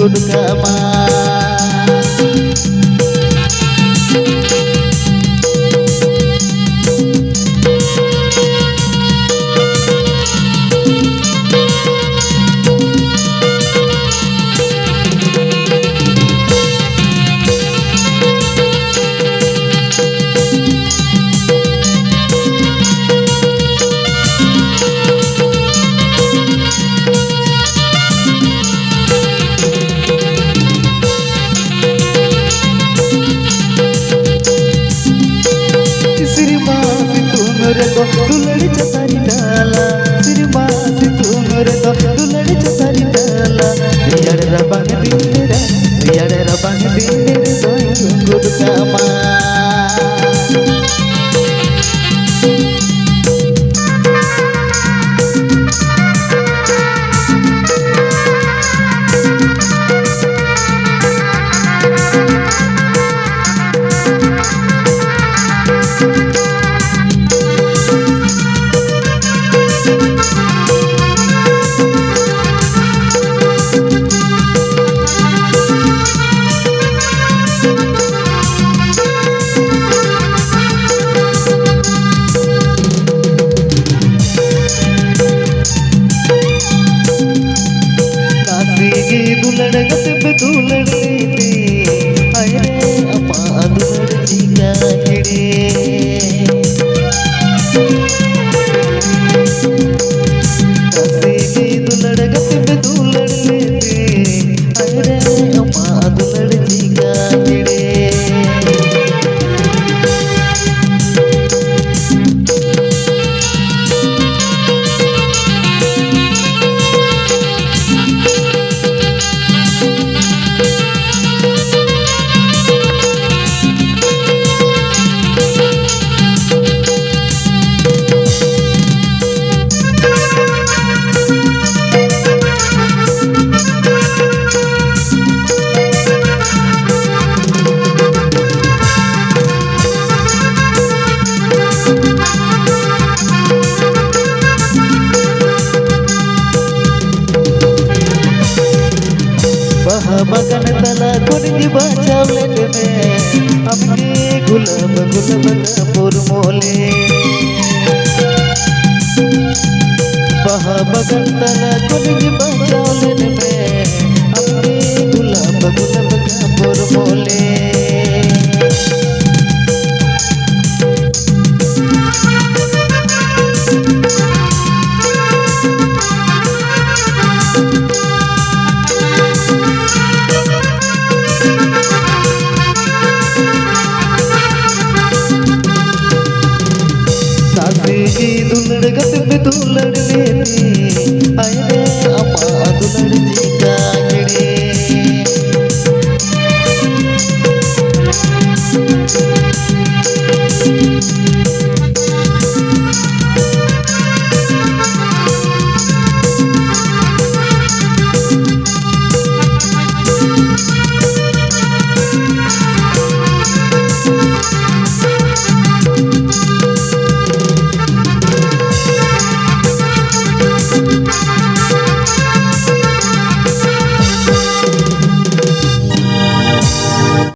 गुडकामा दुलड़ी चतारी डाला सिरमासी तुमरे तो दुलड़ी चतारी डाला रियाड़ रबांग बिंदेरा रियाड़ रबांग बिंदेरे दोई गुडकामा दुलड़गत पे दुलड़ लेते अरे अपा दुलड़ जीगा खड़े दुलड़गत पे दुलड़ लेते अरे अपा दुलड़ जीगा खड़े बगन तला कुनी बचावले में अपने गुलाब गुलाब कपूर मोले बगन तला कुनी बचावले में अपने गुलाब गुलाब कपूर मोले दुलड़गत पे दुलड़ ले